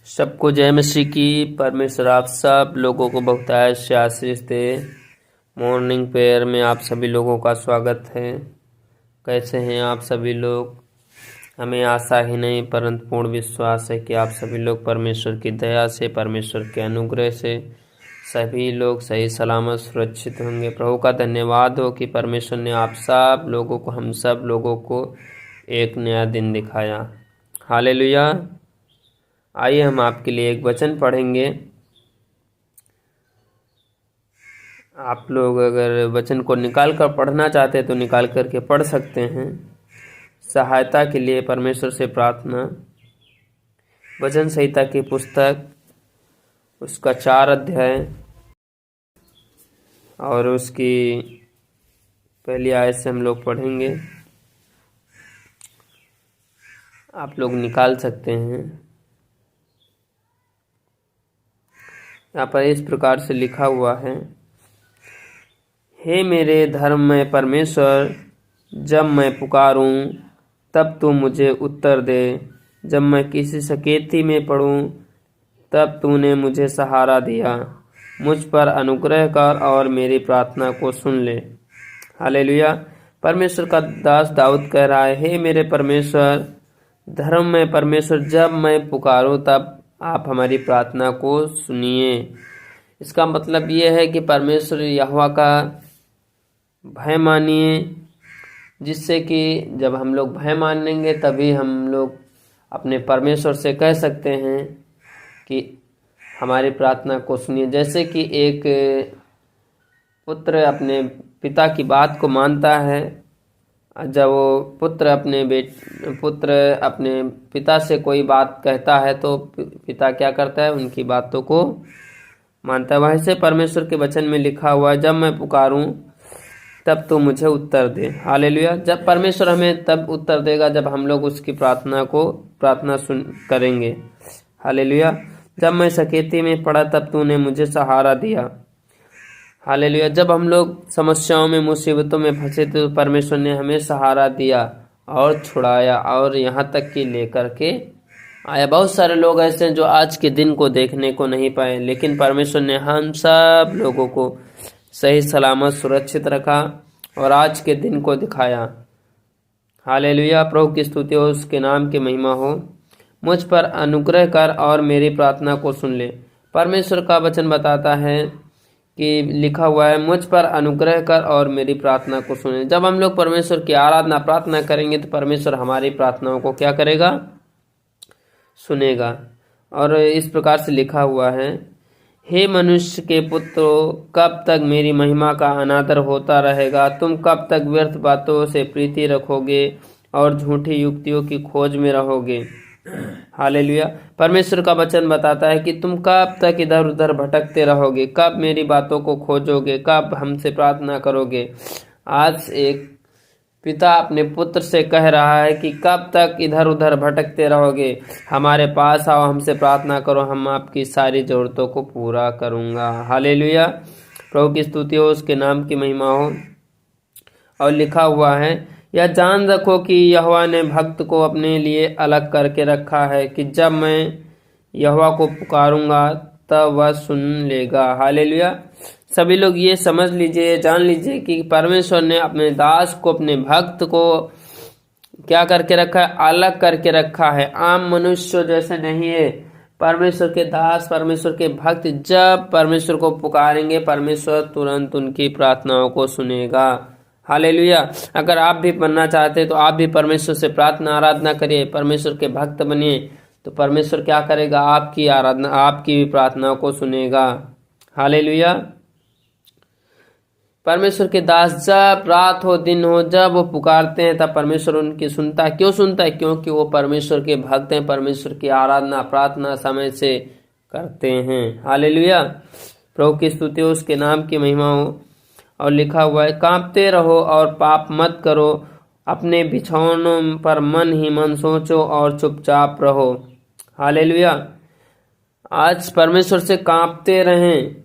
सबको जय मसीह की। परमेश्वर आप सब लोगों को बहुतायत से आशीष दे। मॉर्निंग प्रेयर में आप सभी लोगों का स्वागत है। कैसे हैं आप सभी लोग? हमें आशा ही नहीं परंतु पूर्ण विश्वास है कि आप सभी लोग परमेश्वर की दया से, परमेश्वर के अनुग्रह से सभी लोग सही सलामत सुरक्षित होंगे। प्रभु का धन्यवाद हो कि परमेश्वर ने आप सब लोगों को, हम सब लोगों को एक नया दिन दिखाया। हालेलुया। आइए हम आपके लिए एक वचन पढ़ेंगे। आप लोग अगर वचन को निकाल कर पढ़ना चाहते हैं तो निकाल करके पढ़ सकते हैं। सहायता के लिए परमेश्वर से प्रार्थना। वचन संहिता की पुस्तक, उसका 4 अध्याय और उसकी पहली आयत से हम लोग पढ़ेंगे। आप लोग निकाल सकते हैं। यहाँ पर इस प्रकार से लिखा हुआ है, हे मेरे धर्ममय परमेश्वर, जब मैं पुकारूं तब तू मुझे उत्तर दे। जब मैं किसी सकेती में पड़ूं तब तूने मुझे सहारा दिया। मुझ पर अनुग्रह कर और मेरी प्रार्थना को सुन ले। हालेलुया। परमेश्वर का दास दाऊद कह रहा है, हे मेरे परमेश्वर, धर्ममय परमेश्वर, जब मैं पुकारूं तब आप हमारी प्रार्थना को सुनिए। इसका मतलब ये है कि परमेश्वर यहोवा का भय मानिए, जिससे कि जब हम लोग भय मानेंगे तभी हम लोग अपने परमेश्वर से कह सकते हैं कि हमारी प्रार्थना को सुनिए। जैसे कि एक पुत्र अपने पिता की बात को मानता है, जब वो पुत्र अपने पिता से कोई बात कहता है तो पिता क्या करता है, उनकी बातों को मानता है। वैसे परमेश्वर के वचन में लिखा हुआ है, जब मैं पुकारूं तब तो मुझे उत्तर दे। हालेलुया। जब परमेश्वर हमें तब उत्तर देगा जब हम लोग उसकी प्रार्थना सुन करेंगे। हालेलुया। जब मैं सकेती में पड़ा तब तूने मुझे सहारा दिया। हालेलुया। जब हम लोग समस्याओं में, मुसीबतों में फंसे तो परमेश्वर ने हमें सहारा दिया और छुड़ाया और यहाँ तक कि लेकर के आया। बहुत सारे लोग ऐसे हैं जो आज के दिन को देखने को नहीं पाए, लेकिन परमेश्वर ने हम सब लोगों को सही सलामत सुरक्षित रखा और आज के दिन को दिखाया। हालेलुया। प्रभु की स्तुति हो, उसके नाम की महिमा हो। मुझ पर अनुग्रह कर और मेरी प्रार्थना को सुन ले। परमेश्वर का वचन बताता है कि लिखा हुआ है, मुझ पर अनुग्रह कर और मेरी प्रार्थना को सुने। जब हम लोग परमेश्वर की आराधना प्रार्थना करेंगे तो परमेश्वर हमारी प्रार्थनाओं को क्या करेगा? सुनेगा। और इस प्रकार से लिखा हुआ है, हे मनुष्य के पुत्रों, कब तक मेरी महिमा का अनादर होता रहेगा? तुम कब तक व्यर्थ बातों से प्रीति रखोगे और झूठी युक्तियों की खोज में रहोगे? हालेलुया। परमेश्वर का वचन बताता है कि तुम कब तक इधर उधर भटकते रहोगे, कब मेरी बातों को खोजोगे, कब हमसे प्रार्थना करोगे। आज एक पिता अपने पुत्र से कह रहा है कि कब तक इधर उधर भटकते रहोगे, हमारे पास आओ, हमसे प्रार्थना करो, हम आपकी सारी जरूरतों को पूरा करूँगा। हालेलुया। प्रभु की स्तुति हो, उसके नाम की महिमा हो। और लिखा हुआ है, यह जान रखो कि यहोवा ने भक्त को अपने लिए अलग करके रखा है कि जब मैं यहोवा को पुकारूंगा तब वह सुन लेगा। हालेलुया। सभी लोग ये समझ लीजिए, जान लीजिए कि परमेश्वर ने अपने दास को, अपने भक्त को क्या करके रखा है? अलग करके रखा है। आम मनुष्य जैसे नहीं है। परमेश्वर के दास, परमेश्वर के भक्त जब परमेश्वर को पुकारेंगे, परमेश्वर तुरंत उनकी प्रार्थनाओं को सुनेगा। हालेलुया। अगर आप भी बनना चाहते हैं तो आप भी परमेश्वर से प्रार्थना आराधना करिए, परमेश्वर के भक्त बनिए, तो परमेश्वर क्या करेगा? आपकी आराधना, आपकी प्रार्थनाओं को सुनेगा। हालेलुया। परमेश्वर के दास जब रात हो दिन हो, जब वो पुकारते हैं तब परमेश्वर उनकी सुनता है। क्यों सुनता है? क्योंकि वो परमेश्वर के भक्त हैं, परमेश्वर की आराधना प्रार्थना समय से करते हैं। हालेलुया। प्रभु की स्तुति हो, उसके नाम की महिमा हो। और लिखा हुआ है, कांपते रहो और पाप मत करो, अपने बिछौनों पर मन ही मन सोचो और चुपचाप रहो। हालेलुया। आज परमेश्वर से कांपते रहें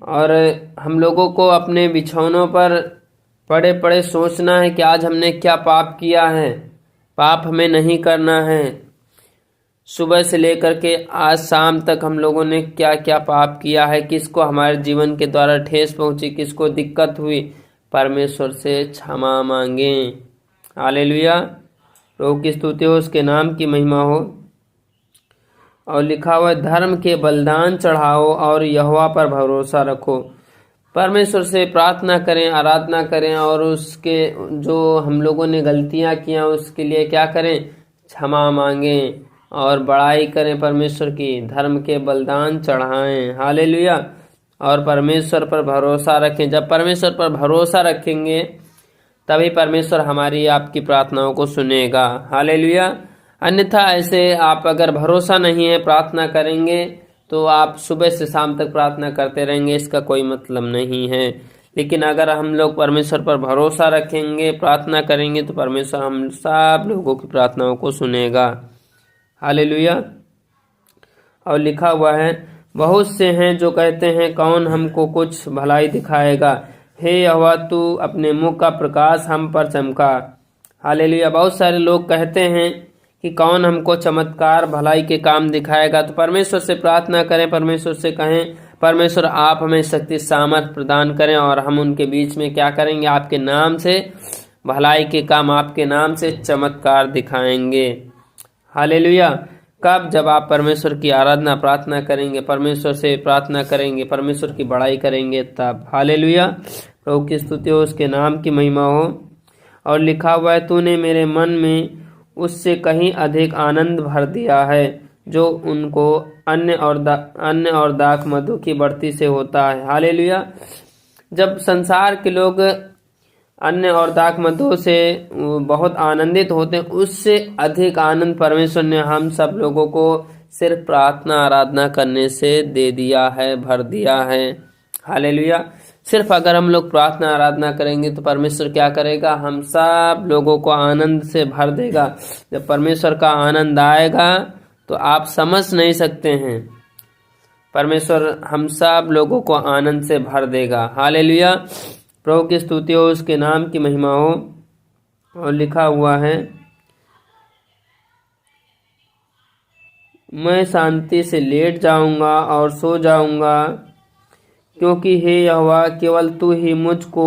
और हम लोगों को अपने बिछौनों पर पड़े पड़े सोचना है कि आज हमने क्या पाप किया है। पाप हमें नहीं करना है। सुबह से लेकर के आज शाम तक हम लोगों ने क्या क्या पाप किया है, किसको हमारे जीवन के द्वारा ठेस पहुंची, किसको दिक्कत हुई, परमेश्वर से क्षमा मांगें। हालेलुया। प्रभु की स्तुति हो, उसके नाम की महिमा हो। और लिखा हुआ है, धर्म के बलिदान चढ़ाओ और यहोवा पर भरोसा रखो। परमेश्वर से प्रार्थना करें, आराधना करें और उसके जो हम लोगों ने गलतियां किया उसके लिए क्या करें, क्षमा मांगें और बड़ाई करें परमेश्वर की, धर्म के बलिदान चढ़ाएं। हालेलुया। और परमेश्वर पर भरोसा रखें। जब परमेश्वर पर भरोसा रखेंगे तभी परमेश्वर हमारी आपकी प्रार्थनाओं को सुनेगा। हालेलुया। अन्यथा ऐसे आप अगर भरोसा नहीं है, प्रार्थना करेंगे तो आप सुबह से शाम तक प्रार्थना करते रहेंगे, इसका कोई मतलब नहीं है। लेकिन अगर हम लोग परमेश्वर पर भरोसा रखेंगे, प्रार्थना करेंगे तो परमेश्वर हम सब लोगों की प्रार्थनाओं को सुनेगा। हालेलुया। और लिखा हुआ है, बहुत से हैं जो कहते हैं कौन हमको कुछ भलाई दिखाएगा, हे यहोवा तू अपने मुख का प्रकाश हम पर चमका। हालेलुया। बहुत सारे लोग कहते हैं कि कौन हमको चमत्कार भलाई के काम दिखाएगा। तो परमेश्वर से प्रार्थना करें, परमेश्वर से कहें, परमेश्वर आप हमें शक्ति सामर्थ प्रदान करें और हम उनके बीच में क्या करेंगे, आपके नाम से भलाई के काम, आपके नाम से चमत्कार दिखाएंगे। हालेलुया। कब? जब आप परमेश्वर की आराधना प्रार्थना करेंगे, परमेश्वर से प्रार्थना करेंगे, परमेश्वर की बड़ाई करेंगे तब। हालेलुया। प्रभु की स्तुति हो, उसके नाम की महिमा हो। और लिखा हुआ है, तूने मेरे मन में उससे कहीं अधिक आनंद भर दिया है जो उनको अन्न और दाख मधु की बढ़ती से होता है। हालेलुया। जब संसार के लोग अन्न और दाख मधु से बहुत आनंदित होते हैं, उससे अधिक आनंद परमेश्वर ने हम सब लोगों को सिर्फ प्रार्थना आराधना करने से दे दिया है, भर दिया है। हालेलुया। सिर्फ अगर हम लोग प्रार्थना आराधना करेंगे तो परमेश्वर क्या करेगा, हम सब लोगों को आनंद से भर देगा। जब परमेश्वर का आनंद आएगा तो आप समझ नहीं सकते हैं, परमेश्वर हम सब लोगों को आनंद से भर देगा। हालेलुया। प्रभु की स्तुति हो, उसके नाम की महिमा हो। और लिखा हुआ है, मैं शांति से लेट जाऊंगा और सो जाऊंगा, क्योंकि हे यहोवा केवल तू ही मुझको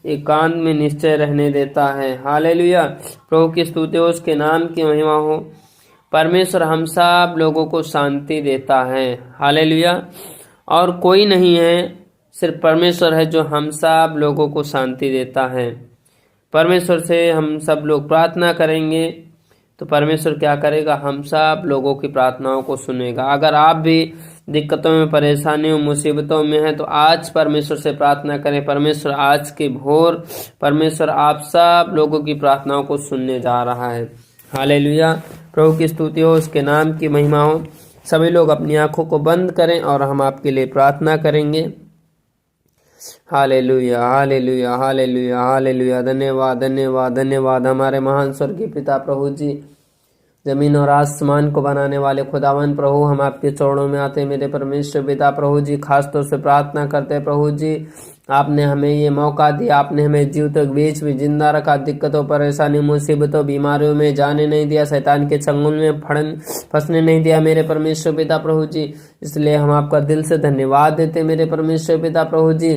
एकांत में निश्चय रहने देता है। हालेलुया। प्रभु की स्तुति हो, उसके नाम की महिमा हो। परमेश्वर हम सब लोगों को शांति देता है। हालेलुया। और कोई नहीं है, सिर्फ परमेश्वर है जो हम सब लोगों को शांति देता है। परमेश्वर से हम सब लोग प्रार्थना करेंगे तो परमेश्वर क्या करेगा, हम सब लोगों की प्रार्थनाओं को सुनेगा। अगर आप भी दिक्कतों में, परेशानियों, मुसीबतों में हैं तो आज परमेश्वर से प्रार्थना करें। परमेश्वर आज के भोर परमेश्वर आप सब लोगों की प्रार्थनाओं को सुनने जा रहा है। हालेलुया। प्रभु की स्तुति हो, उसके नाम की महिमा हो। सभी लोग अपनी आंखों को बंद करें और हम आपके लिए प्रार्थना करेंगे। Hallelujah, hallelujah, hallelujah, hallelujah. धन्यवाद, धन्यवाद, धन्यवाद हमारे महान स्वर्गीय पिता प्रभु जी, जमीन और आसमान को बनाने वाले खुदावन प्रभु, हम आपके चरणों में आते हैं मेरे परमेश्वर पिता प्रभु जी। खास तौर से प्रार्थना करते हैं प्रभु जी, आपने हमें ये मौका दिया, आपने हमें जीव तक बीच में जिंदा रखा, दिक्कतों, परेशानी, मुसीबतों, बीमारियों में जाने नहीं दिया, शैतान के चंगुल में फंसने नहीं दिया मेरे परमेश्वर पिता प्रभु जी। इसलिए हम आपका दिल से धन्यवाद देते मेरे परमेश्वर पिता प्रभु जी।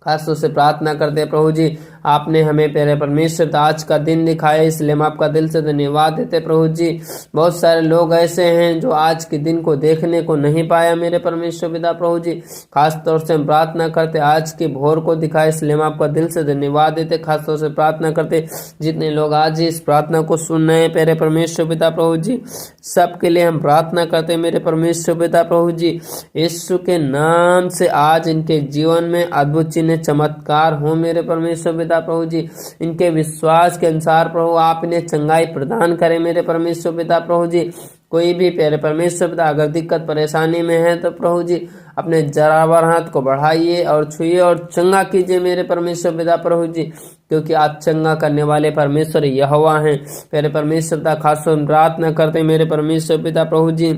खासतौर से प्रार्थना करते हैं प्रभु जी, आपने हमें प्यारे परमेश्वर आज का दिन दिखाया, इसलिए हम आपका दिल से धन्यवाद देते प्रभु जी। बहुत सारे लोग ऐसे हैं जो आज के दिन को देखने को नहीं पाया मेरे परमेश्वर पिता प्रभु जी। खास तौर से हम प्रार्थना करते आज के भोर को दिखाए, इसलिए हम आपका दिल से धन्यवाद देते। खास तौर से प्रार्थना करते जितने लोग आज इस प्रार्थना को सुन रहे हैं प्यारे परमेश्वर पिता प्रभु जी, सबके लिए हम प्रार्थना करते मेरे परमेश्वर पिता प्रभु जी। यीशु के नाम से आज इनके जीवन में अद्भुत चिन्ह चमत्कार हो मेरे परमेश्वर पिता प्रभु जी। इनके विश्वास के अनुसार प्रभु आप इन्हें चंगाई प्रदान करें मेरे परमेश्वर पिता प्रभु जी। कोई भी प्यारे परमेश्वर पिता अगर दिक्कत परेशानी में है तो प्रभु जी अपने जरावर हाथ को बढ़ाइए और छुइए और चंगा कीजिए मेरे परमेश्वर पिता प्रभु जी, क्योंकि आप चंगा करने वाले परमेश्वर यहोवा हैं। प्यारे परमेश्वर पिता खास प्रार्थना करते मेरे परमेश्वर पिता प्रभु जी,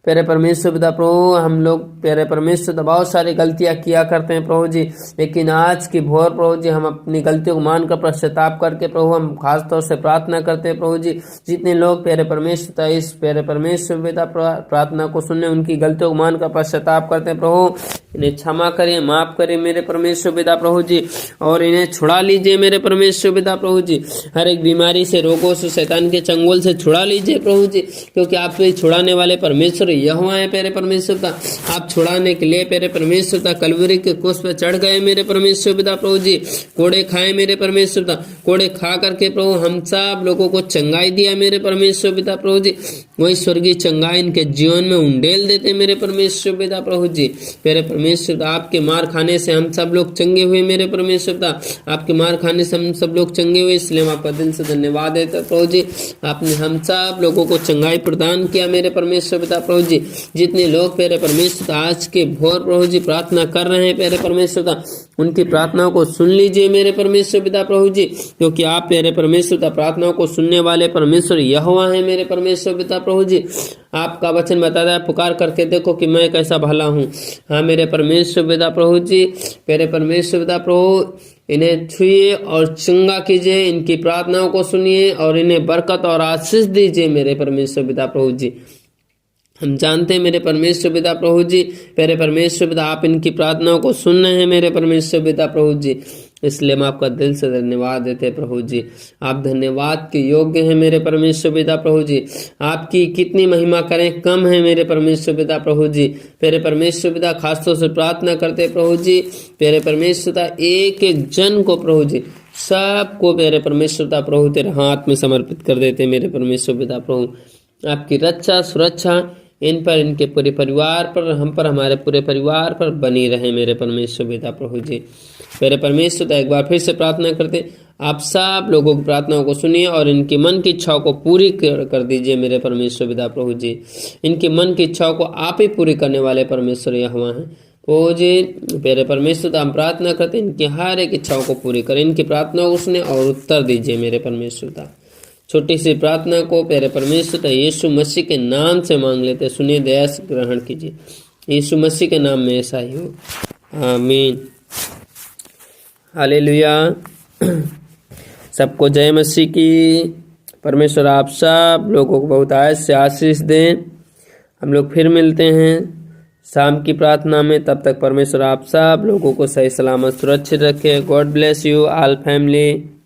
प्यारे परमेश्वर पिता प्रभु, हम लोग प्यारे परमेश्वर पिता बहुत सारी गलतियां किया करते हैं प्रभु जी, लेकिन आज की भोर प्रभु जी हम अपनी गलतियों को मानकर पश्चाताप करके प्रभु हम खास तौर से प्रार्थना करते हैं प्रभु जी, जितने लोग प्यारे परमेश्वर पिता इस प्यारे परमेश्वर पिता प्रार्थना को सुनने उनकी गलतियों को मानकर पश्चाताप करते हैं प्रभु, इन्हें क्षमा करिए, माफ करिए मेरे परमेश्वर पिता प्रभु जी, और इन्हें छुड़ा लीजिए मेरे परमेश्वर पिता प्रभु जी, हर एक बीमारी से, रोगों से, शैतान के चंगुल से छुड़ा लीजिए प्रभु जी, क्योंकि आप तो छुड़ाने वाले परमेश्वर यहोवा है प्यारे परमेश्वर पिता। आप छुड़ाने के लिए प्यारे परमेश्वर पिता कलवरी के क्रूस पर चढ़ गए मेरे परमेश्वर पिता प्रभु जी, कोड़े खाए मेरे परमेश्वर पिता, कोड़े खा करके प्रभु हम सब लोगों को चंगाई दिया मेरे परमेश्वर पिता प्रभु जी, वही स्वर्गीय चंगाई इनके जीवन में उंडेल देते मेरे परमेश्वर पिता प्रभु जी। प्यारे परमेश्वर पिता, आपके मार खाने से हम सब लोग चंगे हुए मेरे परमेश्वर पिता, आपके मार खाने से हम सब लोग चंगे हुए, इसलिए हम आपका दिल से धन्यवाद देते प्रभु जी। आपने हम सब लोगों को चंगाई प्रदान किया मेरे परमेश्वर पिता प्रभु जी। जितने लोग प्यारे परमेश्वर पिता आज के भोर प्रभु जी प्रार्थना कर रहे हैं प्यारे परमेश्वर पिता, उनकी प्रार्थनाओं को सुन लीजिए मेरे परमेश्वर पिता प्रभु जी, क्योंकि आप प्यारे परमेश्वर पिता प्रार्थनाओं को सुनने वाले परमेश्वर यहोवा है मेरे परमेश्वर पिता प्रभु जी। आपका वचन बताता है, पुकार करके देखो कि मैं कैसा भला हूँ। हाँ मेरे परमेश्वर पिता प्रभु जी, प्यारे परमेश्वर पिता प्रभु, इन्हें छुइए और चंगा कीजिए, इनकी प्रार्थनाओं को सुनिए और इन्हें बरकत और आशीष दीजिए मेरे परमेश्वर पिता प्रभु जी। हम जानते हैं मेरे परमेश्वर पिता प्रभु जी, प्यारे परमेश्वर पिता, आप इनकी प्रार्थनाओं को सुन रहे हैं मेरे परमेश्वर पिता प्रभु जी, इसलिए हम आपका दिल से धन्यवाद देते हैं प्रभु जी। आप धन्यवाद के योग्य हैं मेरे परमेश्वर पिता प्रभु जी। आपकी कितनी महिमा करें कम है मेरे परमेश्वर पिता प्रभु जी। प्यारे परमेश्वर पिता, खासतौर से प्रार्थना करते प्रभु जी, प्यारे परमेश्वर पिता, एक एक जन को प्रभु जी, सबको प्यारे परमेश्वर पिता प्रभु तेरे हाथ में समर्पित कर देते मेरे परमेश्वर पिता प्रभु। आपकी रक्षा सुरक्षा इन पर, इनके पूरे परिवार पर, हम पर, हमारे पूरे परिवार पर बनी रहे मेरे परमेश्वर पिता प्रभु जी। मेरे परमेश्वर पिता, एक बार फिर से प्रार्थना करते, आप सब लोगों की प्रार्थनाओं को सुनिए और इनकी मन की इच्छाओं को पूरी कर दीजिए मेरे परमेश्वर पिता प्रभु जी। इनकी मन की इच्छाओं को आप ही पूरी करने वाले परमेश्वर यहोवा हैं प्रभु जी। मेरे परमेश्वर पिता, हम प्रार्थना करते इनकी हर एक इच्छाओं को पूरी करें, इनकी प्रार्थनाओं को सुने और उत्तर दीजिए मेरे परमेश्वर पिता। छोटी सी प्रार्थना को प्यारे परमेश्वर पिता यीशु मसीह के नाम से मांग लेते, सुनिए, दया से ग्रहण कीजिए, यीशु मसीह के नाम में ऐसा ही हो, आमीन। हालेलुया। सबको जय मसीह की। परमेश्वर आप सब लोगों को बहुत आयत से आशीष दें। हम लोग फिर मिलते हैं शाम की प्रार्थना में, तब तक परमेश्वर आप सब लोगों को सही सलामत सुरक्षित रखे। God bless you all family.